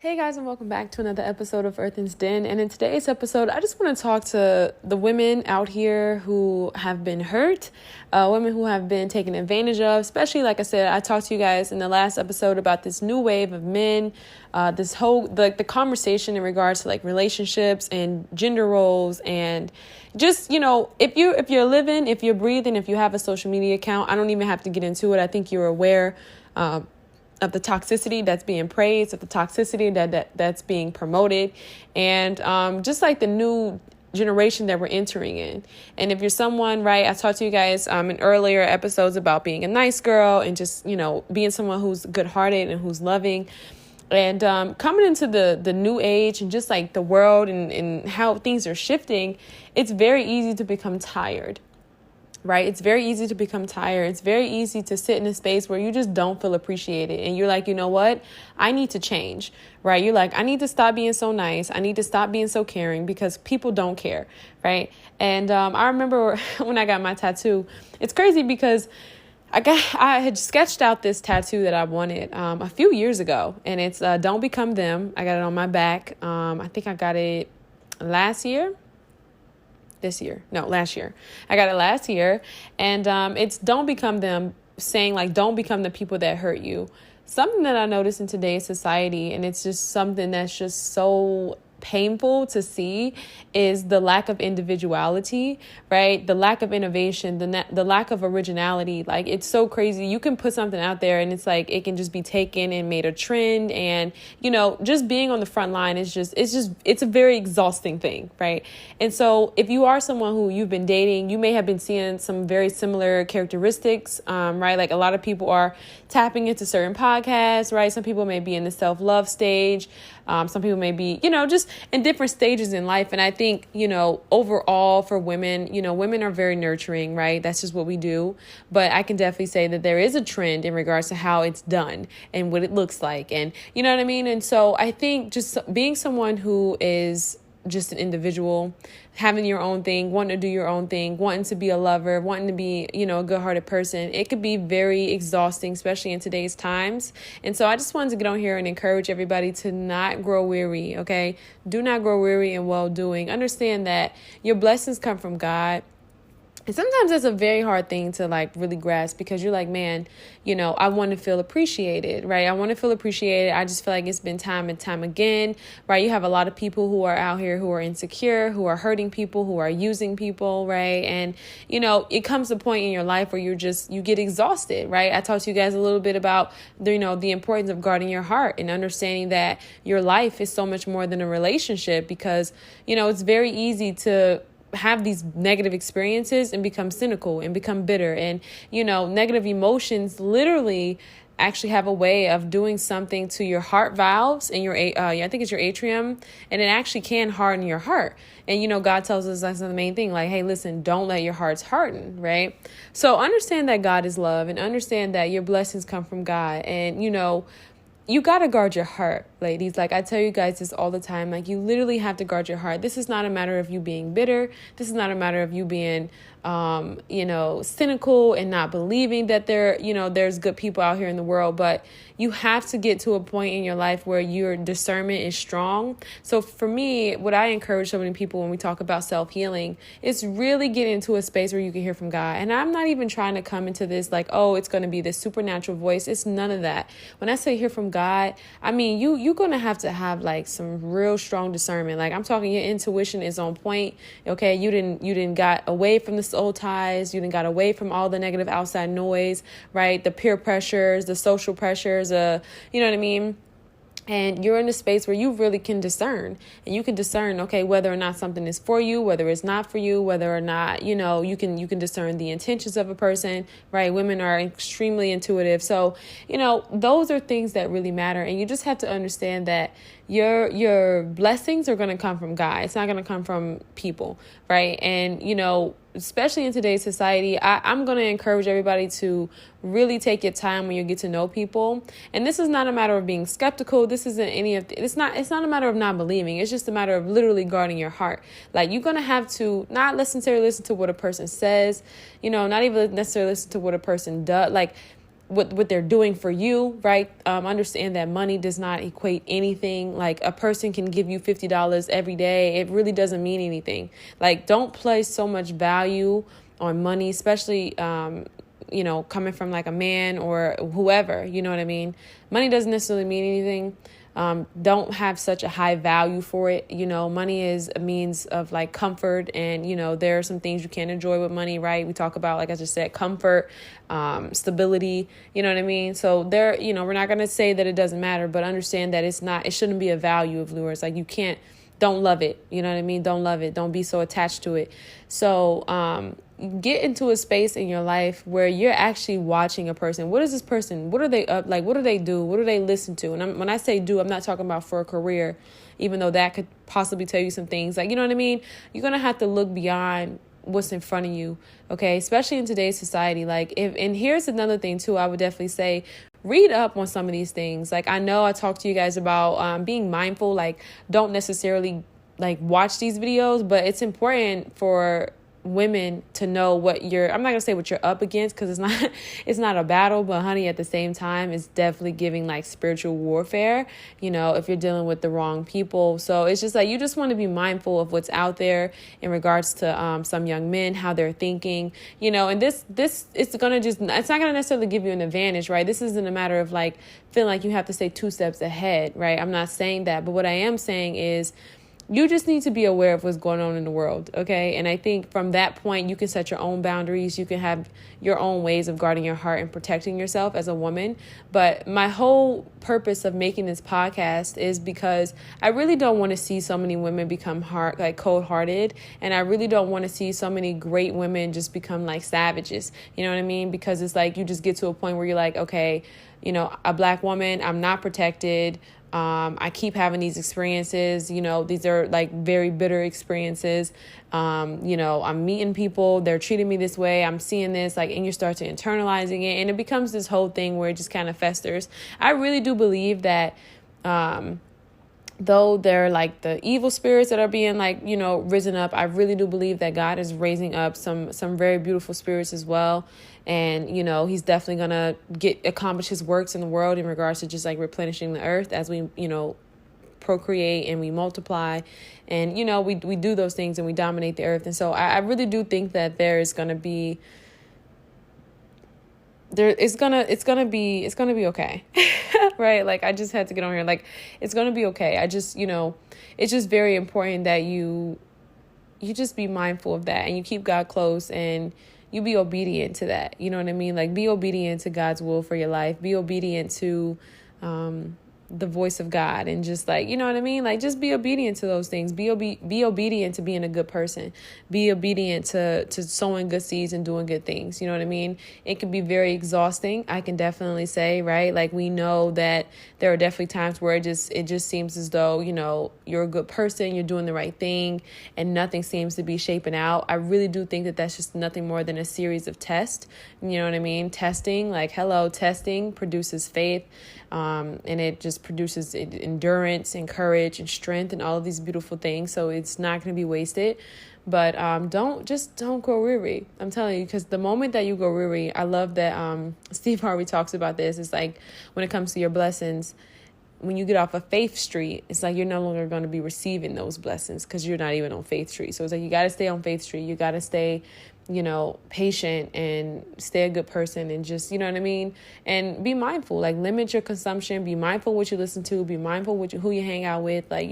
Hey guys, and welcome back to another episode of Earthen's Den. And in today's episode, I just want to talk to the women out here who have been hurt, women who have been taken advantage of. Especially, like I said, I talked to you guys in the last episode about this new wave of men, this whole the conversation in regards to like relationships and gender roles, and just if you're living, if you're breathing, if you have a social media account, I don't even have to get into it. I think you're aware of the toxicity that's being praised, of the toxicity that's being promoted, and just like the new generation that we're entering in. And if you're someone, right, I talked to you guys in earlier episodes about being a nice girl and just, being someone who's good-hearted and who's loving. And coming into the new age and just like the world and how things are shifting, it's very easy to become tired. Right? It's very easy to become tired. It's very easy to sit in a space where you just don't feel appreciated. And you're like, you know what? I need to change, right? You're like, I need to stop being so nice. I need to stop being so caring because people don't care, right? And I remember when I got my tattoo, it's crazy because I had sketched out this tattoo that I wanted a few years ago. And it's Don't Become Them. I got it on my back. I think I got it last year. Last year. I got it last year. And it's don't become them, saying like, don't become the people that hurt you. Something that I noticed in today's society, and it's just something that's just so painful to see, is the lack of individuality, right? The lack of innovation, the lack of originality. Like, it's so crazy. You can put something out there and it's like it can just be taken and made a trend. And, just being on the front line is it's a very exhausting thing, right? And so if you are someone who you've been dating, you may have been seeing some very similar characteristics, right? Like a lot of people are tapping into certain podcasts, right? Some people may be in the self-love stage. Some people may be, just in different stages in life. And I think, overall for women, women are very nurturing, right? That's just what we do. But I can definitely say that there is a trend in regards to how it's done and what it looks like. And you know what I mean? And so I think just being someone who is just an individual, having your own thing, wanting to do your own thing, wanting to be a lover, wanting to be, a good-hearted person, it could be very exhausting, especially in today's times. And so I just wanted to get on here and encourage everybody to not grow weary, okay? Do not grow weary in well-doing. Understand that your blessings come from God. And sometimes that's a very hard thing to like really grasp, because you're like, man, I want to feel appreciated, right? I want to feel appreciated. I just feel like it's been time and time again, right? You have a lot of people who are out here who are insecure, who are hurting people, who are using people, right? And, it comes to a point in your life where you get exhausted, right? I talked to you guys a little bit about, the importance of guarding your heart and understanding that your life is so much more than a relationship, because, it's very easy to have these negative experiences and become cynical and become bitter. And, negative emotions literally actually have a way of doing something to your heart valves and your, I think it's your atrium, and it actually can harden your heart. And, God tells us that's the main thing. Like, hey, listen, don't let your hearts harden, right? So understand that God is love, and understand that your blessings come from God. And, you got to guard your heart, ladies. Like, I tell you guys this all the time. Like, you literally have to guard your heart. This is not a matter of you being bitter. This is not a matter of you being, cynical and not believing that there's good people out here in the world. But you have to get to a point in your life where your discernment is strong. So for me, what I encourage so many people when we talk about self-healing is really get into a space where you can hear from God. And I'm not even trying to come into this like, oh, it's going to be this supernatural voice. It's none of that. When I say hear from God, I mean, you're going to have like some real strong discernment. Like, I'm talking, your intuition is on point. Okay. You didn't got away from the soul ties. You didn't got away from all the negative outside noise, right? The peer pressures, the social pressures, you know what I mean? And you're in a space where you really can discern, and you can discern, okay, whether or not something is for you, whether it's not for you, whether or not, you can discern the intentions of a person, right? Women are extremely intuitive. So, those are things that really matter. And you just have to understand that your blessings are going to come from God. It's not going to come from people, right? And, especially in today's society, I'm going to encourage everybody to really take your time when you get to know people. And this is not a matter of being skeptical. This isn't it's not a matter of not believing. It's just a matter of literally guarding your heart. Like, you're going to have to not necessarily listen to what a person says, not even necessarily listen to what a person does. Like, what they're doing for you, right? Understand that money does not equate anything. Like, a person can give you $50 every day. It really doesn't mean anything. Like, don't place so much value on money, especially, coming from like a man or whoever, you know what I mean? Money doesn't necessarily mean anything. Don't have such a high value for it. Money is a means of like comfort, and, there are some things you can enjoy with money, right? We talk about, like I just said, comfort, stability, you know what I mean? So we're not going to say that it doesn't matter, but understand that it shouldn't be a value of yours. Like, don't love it. You know what I mean? Don't love it. Don't be so attached to it. So, get into a space in your life where you're actually watching a person. What is this person? What are they up? Like, what do they do? What do they listen to? And when I say do, I'm not talking about for a career, even though that could possibly tell you some things. Like, you know what I mean? You're going to have to look beyond what's in front of you. Okay. Especially in today's society. Like, and here's another thing too, I would definitely say, read up on some of these things. Like, I know I talked to you guys about being mindful. Like, don't necessarily like watch these videos, but it's important for women to know what I'm not gonna say what you're up against, because it's not a battle, but honey, at the same time, it's definitely giving like spiritual warfare, if you're dealing with the wrong people. So it's just like, you just want to be mindful of what's out there in regards to some young men, how they're thinking, and this it's not gonna necessarily give you an advantage, right? This isn't a matter of like feeling like you have to stay 2 steps ahead, right? I'm not saying that, but what I am saying is, you just need to be aware of what's going on in the world, okay? And I think from that point, you can set your own boundaries. You can have your own ways of guarding your heart and protecting yourself as a woman. But my whole purpose of making this podcast is because I really don't want to see so many women become cold-hearted. And I really don't want to see so many great women just become like savages. You know what I mean? Because it's like you just get to a point where you're like, okay, a Black woman, I'm not protected. I keep having these experiences, these are like very bitter experiences. I'm meeting people, they're treating me this way, I'm seeing this, like, and you start to internalizing it, and it becomes this whole thing where it just kind of festers. I really do believe that, though they're like the evil spirits that are being like, risen up, I really do believe that God is raising up some very beautiful spirits as well. And, he's definitely going to accomplish his works in the world in regards to just like replenishing the earth as we, procreate and we multiply, and, we do those things and we dominate the earth. And so I really do think that there is going to be, it's gonna be okay. Right? Like, I just had to get on here. Like, it's gonna be okay. I just, it's just very important that you just be mindful of that, and you keep God close, and you be obedient to that. You know what I mean? Like, be obedient to God's will for your life. Be obedient to, the voice of God, and just like, you know what I mean? Like, just be obedient to those things. Be obedient to being a good person. Be obedient to sowing good seeds and doing good things. You know what I mean? It can be very exhausting, I can definitely say, right? Like, we know that there are definitely times where it just seems as though, you're a good person, you're doing the right thing, and nothing seems to be shaping out. I really do think that that's just nothing more than a series of tests. You know what I mean? Testing, like, testing produces faith. And it just produces endurance and courage and strength and all of these beautiful things. So it's not going to be wasted. But don't grow weary. I'm telling you, because the moment that you grow weary, I love that Steve Harvey talks about this. It's like, when it comes to your blessings, when you get off of Faith Street, it's like you're no longer going to be receiving those blessings because you're not even on Faith Street. So it's like, you got to stay on Faith Street. You got to stay, patient and stay a good person, and just, you know what I mean? And be mindful, like, limit your consumption, be mindful what you listen to, be mindful who you hang out with. Like,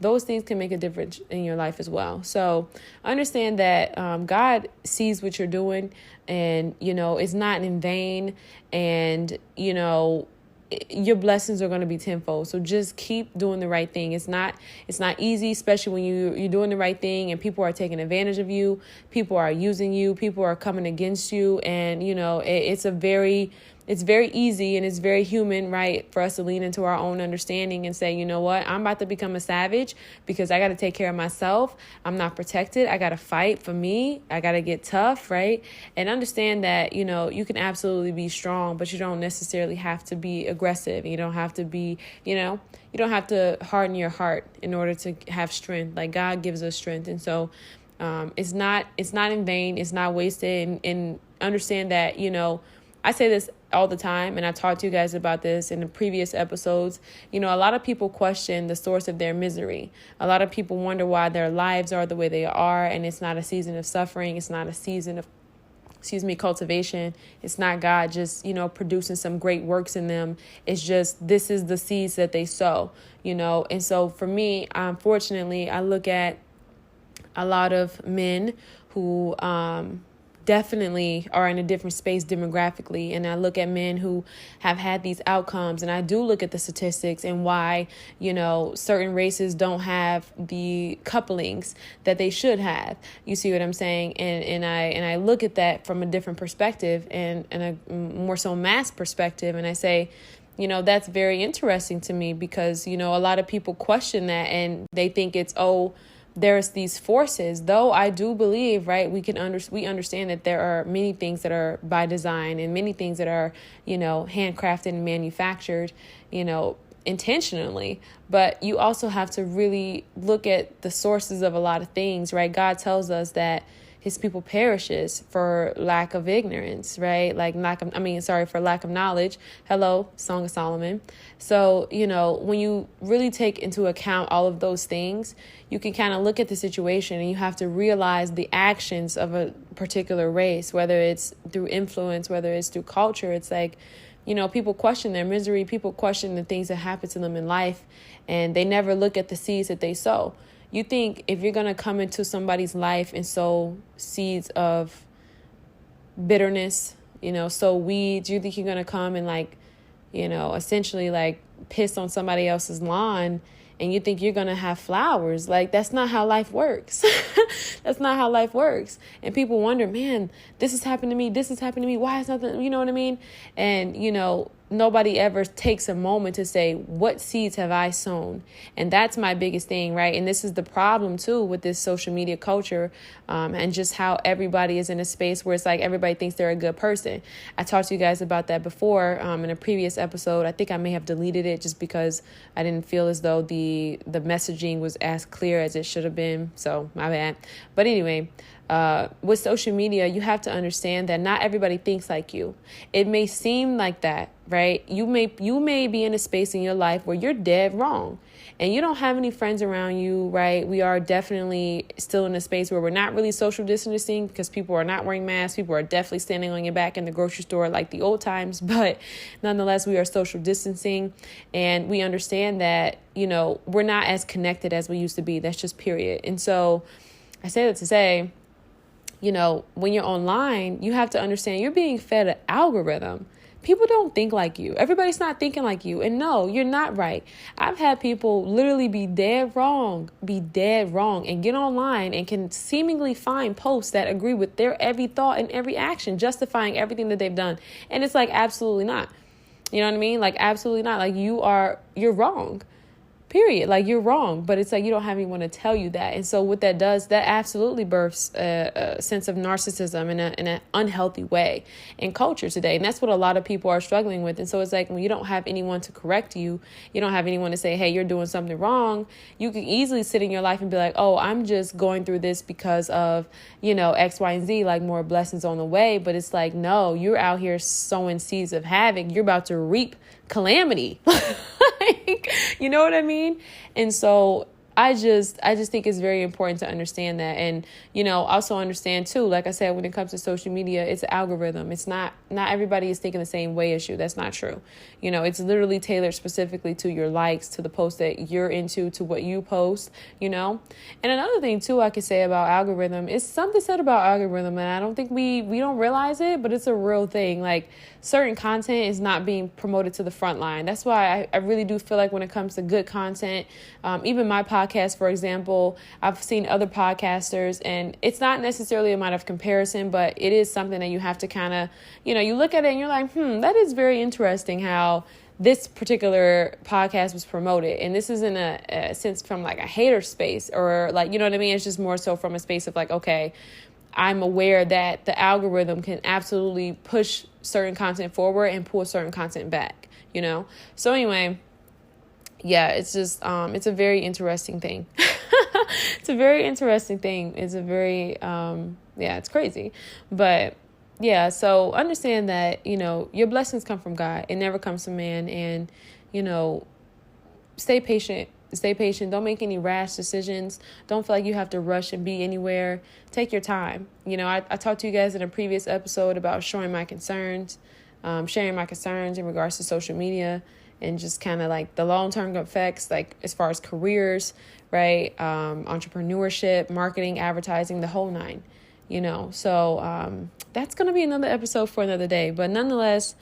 those things can make a difference in your life as well. So understand that God sees what you're doing, and, it's not in vain, and, your blessings are going to be tenfold. So just keep doing the right thing. It's not easy, especially when you're doing the right thing and people are taking advantage of you. People are using you. People are coming against you. And, it's very easy, and it's very human, right, for us to lean into our own understanding and say, you know what, I'm about to become a savage because I got to take care of myself. I'm not protected. I got to fight for me. I got to get tough, right? And understand that, you can absolutely be strong, but you don't necessarily have to be aggressive. You don't have to be, you don't have to harden your heart in order to have strength. Like, God gives us strength. And so it's not in vain. It's not wasted. And understand that, I say this all the time, and I talked to you guys about this in the previous episodes, a lot of people question the source of their misery. A lot of people wonder why their lives are the way they are, and it's not a season of suffering. It's not a season of cultivation. It's not God just, producing some great works in them. It's just, this is the seeds that they sow, And so for me, unfortunately, I look at a lot of men who, definitely are in a different space demographically. And I look at men who have had these outcomes, and I do look at the statistics and why, certain races don't have the couplings that they should have. You see what I'm saying? And I look at that from a different perspective and a more so mass perspective. And I say, that's very interesting to me because, a lot of people question that and they think it's, there's these forces, though I do believe, right, we understand that there are many things that are by design and many things that are, handcrafted and manufactured, intentionally. But you also have to really look at the sources of a lot of things, right? God tells us that his people perishes for lack of ignorance, right? For lack of knowledge. Hello, Song of Solomon. So, when you really take into account all of those things, you can kind of look at the situation and you have to realize the actions of a particular race, whether it's through influence, whether it's through culture. It's like, people question their misery. People question the things that happen to them in life, and they never look at the seeds that they sow. You think if you're going to come into somebody's life and sow seeds of bitterness, sow weeds, you think you're going to come and essentially piss on somebody else's lawn and you think you're going to have flowers. That's not how life works. That's not how life works. And people wonder, man, this has happened to me. This has happened to me. Why is nothing, you know what I mean? And, nobody ever takes a moment to say, what seeds have I sown? And that's my biggest thing, right? And this is the problem, too, with this social media culture and just how everybody is in a space where it's like everybody thinks they're a good person. I talked to you guys about that before in a previous episode. I think I may have deleted it just because I didn't feel as though the messaging was as clear as it should have been. So my bad. But anyway, with social media, you have to understand that not everybody thinks like you. It may seem like that, right? You may be in a space in your life where you're dead wrong and you don't have any friends around you, right? We are definitely still in a space where we're not really social distancing because people are not wearing masks. People are definitely standing on your back in the grocery store like the old times. But nonetheless, we are social distancing and we understand that, we're not as connected as we used to be. That's just period. And so I say that to say, when you're online, you have to understand you're being fed an algorithm. People don't think like you. Everybody's not thinking like you. And no, you're not right. I've had people literally be dead wrong, and get online and can seemingly find posts that agree with their every thought and every action, justifying everything that they've done. And it's absolutely not. You know what I mean? Absolutely not. You're wrong. Period. You're wrong, but it's you don't have anyone to tell you that. And so what that does, that absolutely births a sense of narcissism in an unhealthy way in culture today. And that's what a lot of people are struggling with. And so it's when you don't have anyone to correct you, you don't have anyone to say, hey, you're doing something wrong. You can easily sit in your life and be like, oh, I'm just going through this because of, X, Y, and Z, more blessings on the way. But it's no, you're out here sowing seeds of havoc. You're about to reap calamity. You know what I mean? And so I just think it's very important to understand that. And, also understand too, like I said, when it comes to social media, it's an algorithm. It's not everybody is thinking the same way as you. That's not true. It's literally tailored specifically to your likes, to the post that you're into, to what you post, And another thing too, I could say about algorithm is something said about algorithm. And I don't think we don't realize it, but it's a real thing. Certain content is not being promoted to the front line. That's why I really do feel when it comes to good content, even my podcast, for example, I've seen other podcasters, and it's not necessarily a matter of comparison, but it is something that you have to kind of, you look at it and you're like, that is very interesting how this particular podcast was promoted. And this isn't a sense from a hater space or you know what I mean? It's just more so from a space of okay, I'm aware that the algorithm can absolutely push certain content forward and pull certain content back, So anyway, yeah, it's just, it's a very interesting thing. It's a very interesting thing. It's a very, it's crazy. But yeah, so understand that, your blessings come from God. It never comes from man. And, you know, stay patient. Stay patient. Don't make any rash decisions. Don't feel like you have to rush and be anywhere. Take your time. I talked to you guys in a previous episode about sharing my concerns in regards to social media and just kind of like the long-term effects, like as far as careers, right? Entrepreneurship, marketing, advertising, the whole nine, So that's going to be another episode for another day. But nonetheless,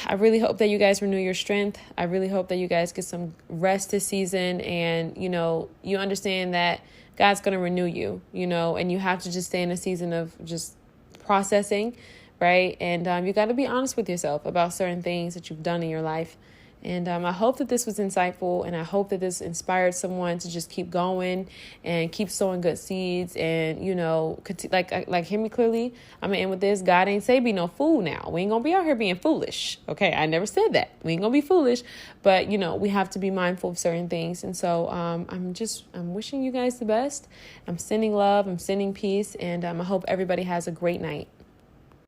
I really hope that you guys renew your strength. I really hope that you guys get some rest this season and, you understand that God's going to renew you, and you have to just stay in a season of just processing, right? And you got to be honest with yourself about certain things that you've done in your life. And I hope that this was insightful, and I hope that this inspired someone to just keep going and keep sowing good seeds. And, like hear me clearly. I'm going to end with this. God ain't say be no fool now. We ain't going to be out here being foolish. Okay, I never said that. We ain't going to be foolish. But, we have to be mindful of certain things. And so I'm wishing you guys the best. I'm sending love. I'm sending peace. And I hope everybody has a great night.